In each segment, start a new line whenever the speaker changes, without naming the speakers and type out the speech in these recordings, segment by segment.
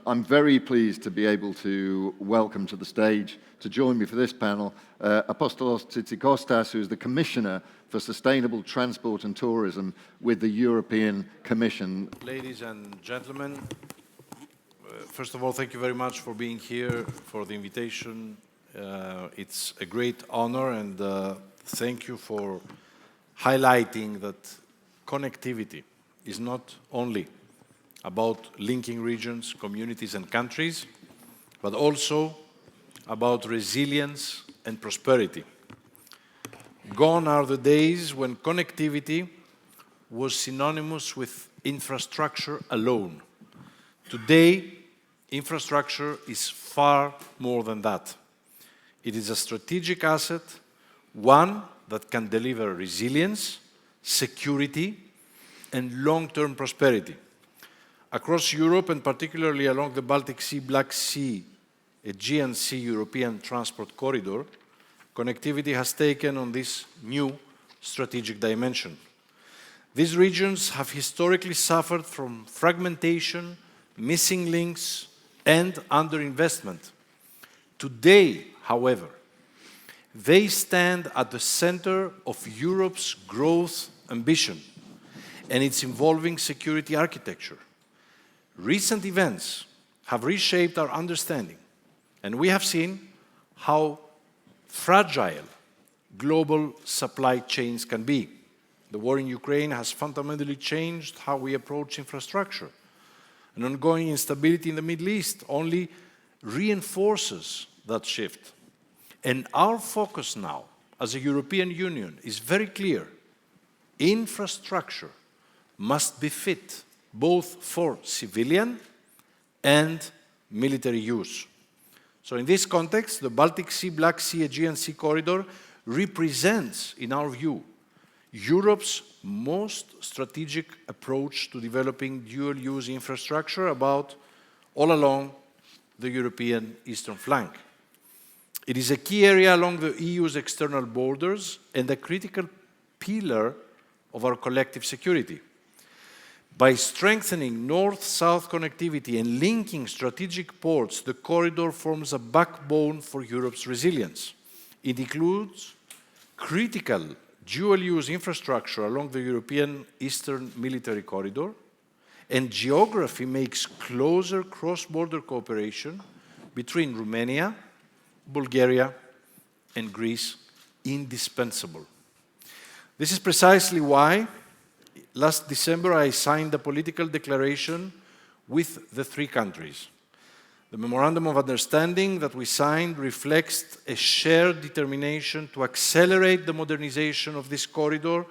I'm very pleased to be able to welcome to the stage, to join me for this panel, Apostolos Tzitzikostas, who is the Commissioner for Sustainable Transport and Tourism with the European Commission.
Ladies and gentlemen, first of all, thank you very much for being here, for the invitation. It's a great honor, and thank you for highlighting that connectivity is not only about linking regions, communities, and countries, but also about resilience and prosperity. Gone are the days when connectivity was synonymous with infrastructure alone. Today, infrastructure is far more than that. It is a strategic asset, one that can deliver resilience, security, and long-term prosperity. Across Europe, and particularly along the Baltic Sea, Black Sea, Aegean Sea European transport corridor, connectivity has taken on this new strategic dimension. These regions have historically suffered from fragmentation, missing links, and underinvestment. Today, however, they stand at the center of Europe's growth ambition and its evolving security architecture. Recent events have reshaped our understanding, and we have seen how fragile global supply chains can be. The war in Ukraine has fundamentally changed how we approach infrastructure. An ongoing instability in the Middle East only reinforces that shift. And our focus now, as a European Union, is very clear. Infrastructure must be fit both for civilian and military use. So in this context, the Baltic Sea, Black Sea, Aegean Sea corridor represents, in our view, Europe's most strategic approach to developing dual-use infrastructure all along the European eastern flank. It is a key area along the EU's external borders and a critical pillar of our collective security. By strengthening north-south connectivity and linking strategic ports, the corridor forms a backbone for Europe's resilience. It includes critical dual-use infrastructure along the European Eastern Military Corridor, and geography makes closer cross-border cooperation between Romania, Bulgaria, and Greece indispensable. This is precisely why last December, I signed a political declaration with the three countries. The Memorandum of Understanding that we signed reflects a shared determination to accelerate the modernization of this corridor,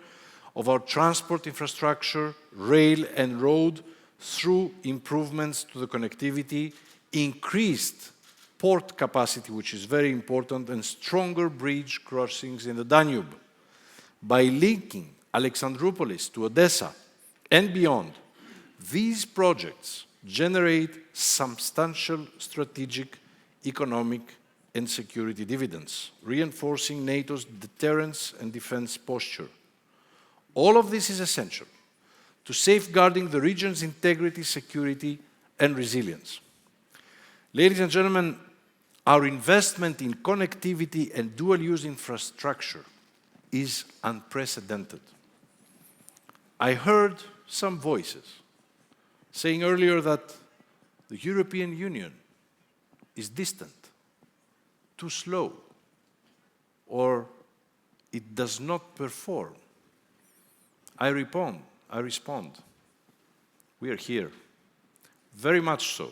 of our transport infrastructure, rail and road, through improvements to the connectivity, increased port capacity, which is very important, and stronger bridge crossings in the Danube. By linking Alexandroupolis to Odessa and beyond, these projects generate substantial strategic, economic, and security dividends, reinforcing NATO's deterrence and defense posture. All of this is essential to safeguarding the region's integrity, security, and resilience. Ladies and gentlemen, our investment in connectivity and dual-use infrastructure is unprecedented. I heard some voices saying earlier that the European Union is distant, too slow, or it does not perform. I respond, we are here, very much so.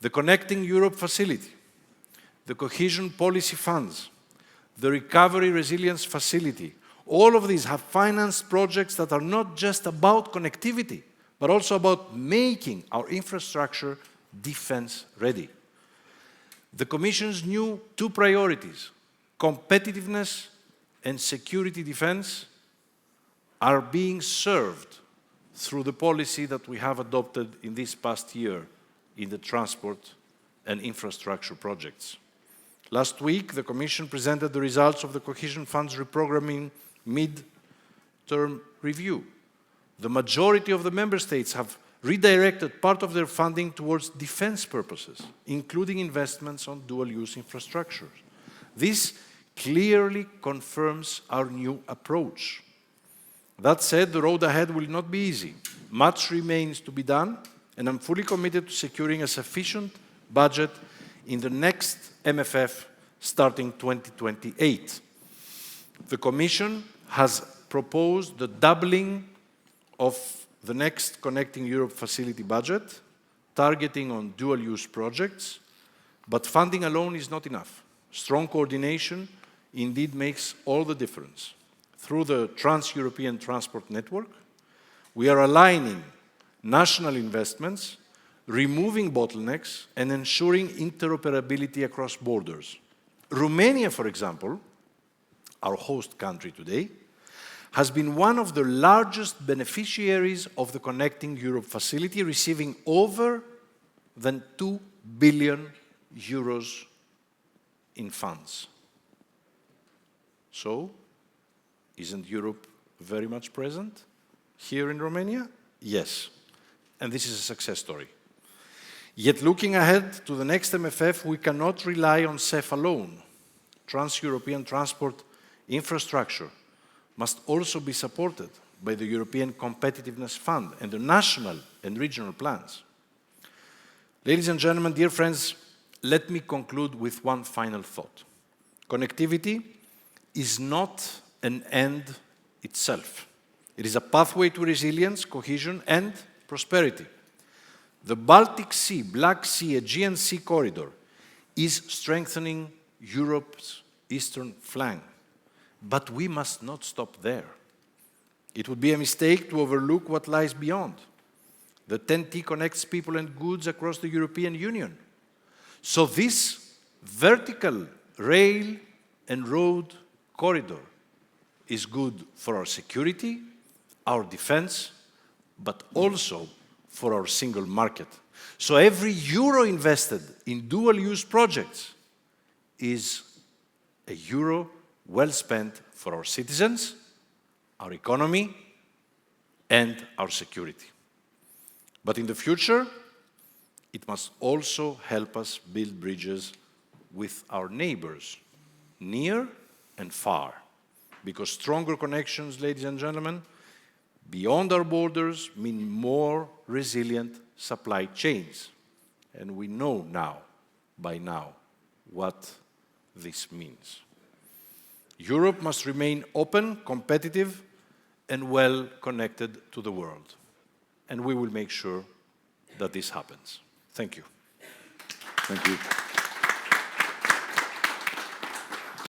The Connecting Europe Facility, the Cohesion Policy Funds, the Recovery Resilience Facility, all of these have financed projects that are not just about connectivity, but also about making our infrastructure defense-ready. The Commission's new two priorities, competitiveness and security defense, are being served through the policy that we have adopted in this past year in the transport and infrastructure projects. Last week, the Commission presented the results of the Cohesion Funds reprogramming mid-term review. The majority of the member states have redirected part of their funding towards defense purposes, including investments on dual-use infrastructure. This clearly confirms our new approach. That said, the road ahead will not be easy. Much remains to be done, and I'm fully committed to securing a sufficient budget in the next MFF starting 2028. The Commission has proposed the doubling of the next Connecting Europe facility budget, targeting on dual-use projects, but funding alone is not enough. Strong coordination indeed makes all the difference. Through the Trans-European Transport Network, we are aligning national investments, removing bottlenecks, and ensuring interoperability across borders. Romania, for example, our host country today, has been one of the largest beneficiaries of the Connecting Europe facility, receiving over than 2 billion euros in funds. So, isn't Europe very much present here in Romania? Yes, and this is a success story. Yet looking ahead to the next MFF, we cannot rely on CEF alone. Trans-European transport infrastructure must also be supported by the European Competitiveness Fund and the national and regional plans. Ladies and gentlemen, dear friends, let me conclude with one final thought. Connectivity is not an end itself. It is a pathway to resilience, cohesion, and prosperity. The Baltic Sea, Black Sea, Aegean Sea corridor is strengthening Europe's eastern flank. But we must not stop there. It would be a mistake to overlook what lies beyond. The TEN-T connects people and goods across the European Union. So this vertical rail and road corridor is good for our security, our defense, but also for our single market. So every euro invested in dual-use projects is a euro well spent for our citizens, our economy, and our security. But in the future, it must also help us build bridges with our neighbors, near and far. Because stronger connections, ladies and gentlemen, beyond our borders mean more resilient supply chains. And we know now, by now, what this means. Europe must remain open, competitive, and well connected to the world. And we will make sure that this happens. Thank you.
Thank you.